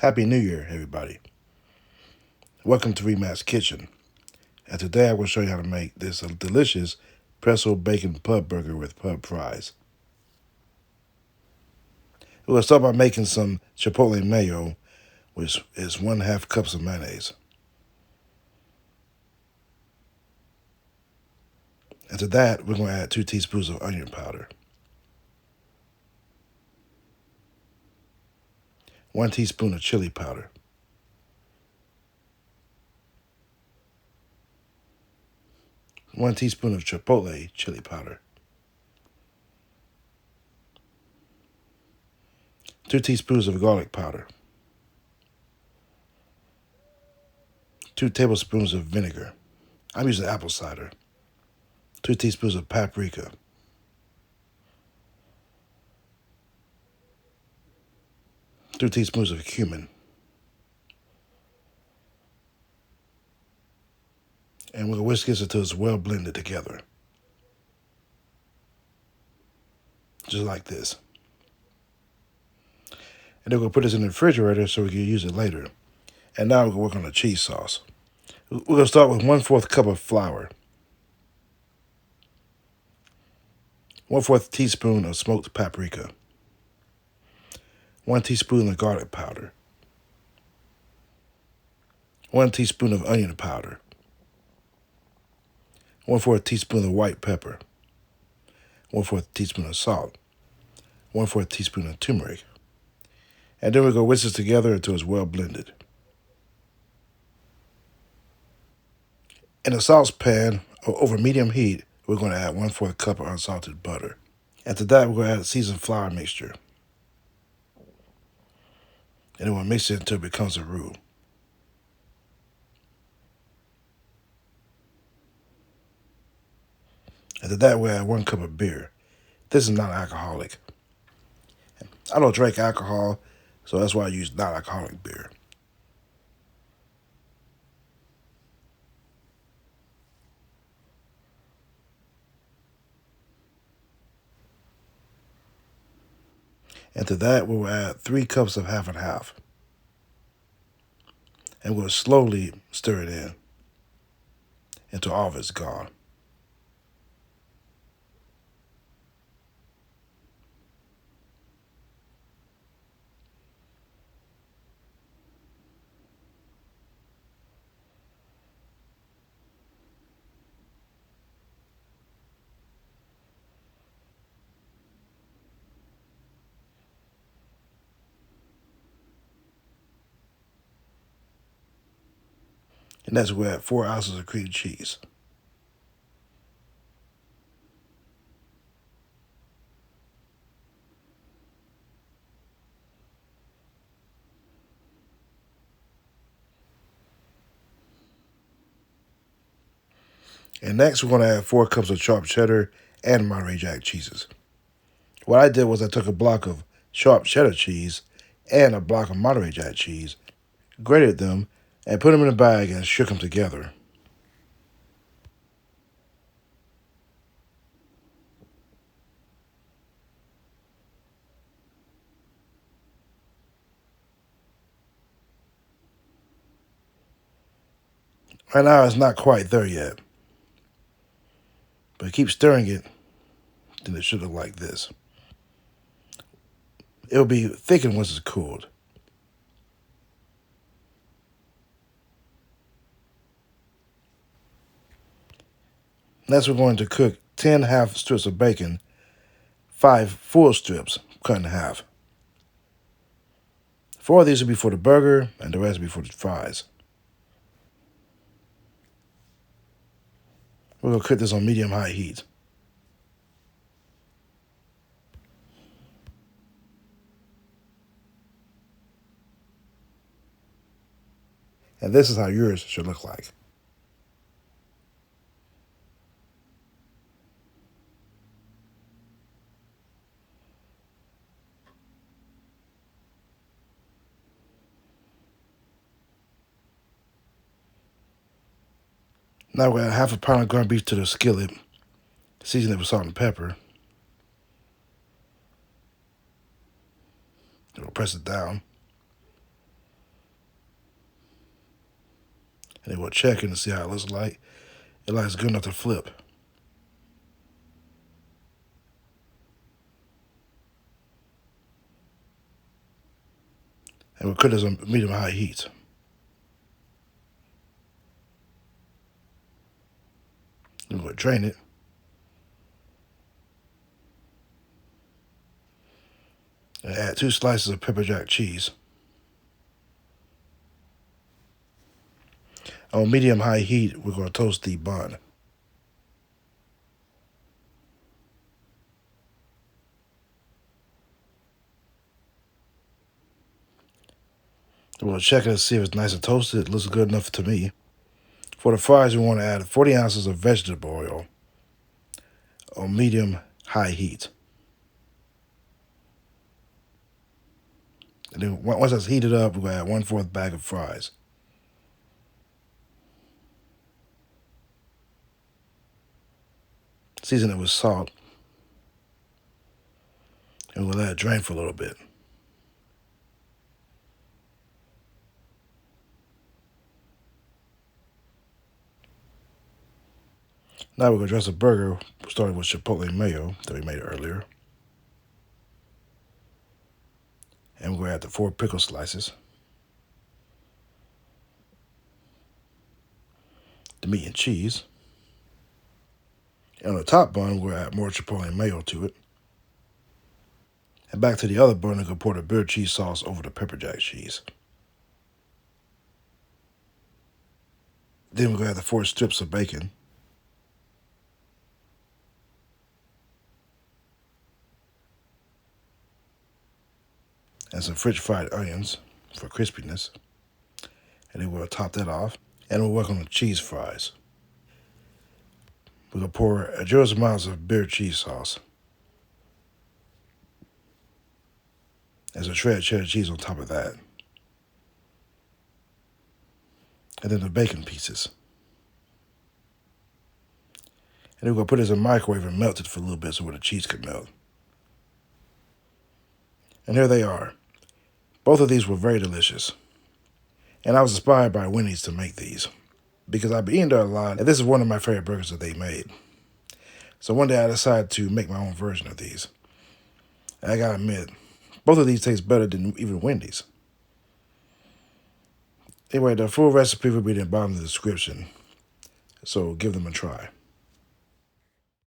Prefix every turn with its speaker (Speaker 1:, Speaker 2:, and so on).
Speaker 1: Happy New Year, everybody. Welcome to Remac's Kitchen. And today I will show you how to make this delicious pretzel bacon pub burger with pub fries. We'll start by making some Chipotle Mayo, which is 1/2 cups of mayonnaise. And to that, we're going to add 2 teaspoons of onion powder, 1 teaspoon of chili powder, 1 teaspoon of Chipotle chili powder, 2 teaspoons of garlic powder, 2 tablespoons of vinegar. I'm using apple cider, 2 teaspoons of paprika, 2 teaspoons of cumin, and we'll whisk this until it's well blended together. Just like this. And then we'll put this in the refrigerator so we can use it later. And now we're going to work on the cheese sauce. We're going to start with 1/4 cup of flour, 1/4 teaspoon of smoked paprika, 1 teaspoon of garlic powder, 1 teaspoon of onion powder, 1/4 teaspoon of white pepper, 1/4 teaspoon of salt, 1/4 teaspoon of turmeric. And then we're going to whisk this together until it's well blended. In a saucepan over medium heat, we're going to add 1/4 cup of unsalted butter. And to that, we're going to add seasoned flour mixture. And then we'll mix it until it becomes a roux. And to that, we'll add 1 cup of beer. This is non-alcoholic. I don't drink alcohol, so that's why I use non-alcoholic beer. And to that, we'll add 3 cups of half and half. And we'll slowly stir it in until all of it's gone. And that's where we'll add 4 ounces of cream cheese. And next, we're going to add 4 cups of chopped cheddar and Monterey Jack cheeses. What I did was I took a block of sharp cheddar cheese and a block of Monterey Jack cheese, grated them, and put them in a bag and shook them together. Right now, it's not quite there yet, but keep stirring it, then it should look like this. It'll be thickened once it's cooled. Next, we're going to cook 10 half strips of bacon, 5 full strips cut in half. 4 of these will be for the burger, and the rest will be for the fries. We're going to cook this on medium-high heat. And this is how yours should look like. Now we're going to add 1/2 pound of ground beef to the skillet, season it with salt and pepper. We'll press it down. And then we'll check it and see how it looks like. It looks good enough to flip. And we'll cook this on medium-high heat. Then we'll drain it. And add 2 slices of pepper jack cheese. On medium-high heat, we're going to toast the bun. Then we'll check it and see if it's nice and toasted. It looks good enough to me. For the fries, we want to add 40 ounces of vegetable oil on medium-high heat. And then once it's heated up, we're going to add 1/4 bag of fries. Season it with salt. And we'll let it drain for a little bit. Now we're going to dress a burger, starting with Chipotle Mayo that we made earlier. And we're going to add the 4 pickle slices, the meat and cheese. And on the top bun, we're going to add more Chipotle Mayo to it. And back to the other bun, we're going to pour the bitter cheese sauce over the pepper jack cheese. Then we're going to add the 4 strips of bacon. And some French fried onions for crispiness. And then we'll top that off. And we'll work on the cheese fries. We're going to pour a generous amount of bitter cheese sauce. And some shredded cheddar cheese on top of that. And then the bacon pieces. And then we're going to put this in the microwave and melt it for a little bit so the cheese can melt. And here they are. Both of these were very delicious. And I was inspired by Wendy's to make these, because I've been eating there a lot, and this is one of my favorite burgers that they made. So one day I decided to make my own version of these. And I gotta admit, both of these taste better than even Wendy's. Anyway, the full recipe will be in the bottom of the description, so give them a try.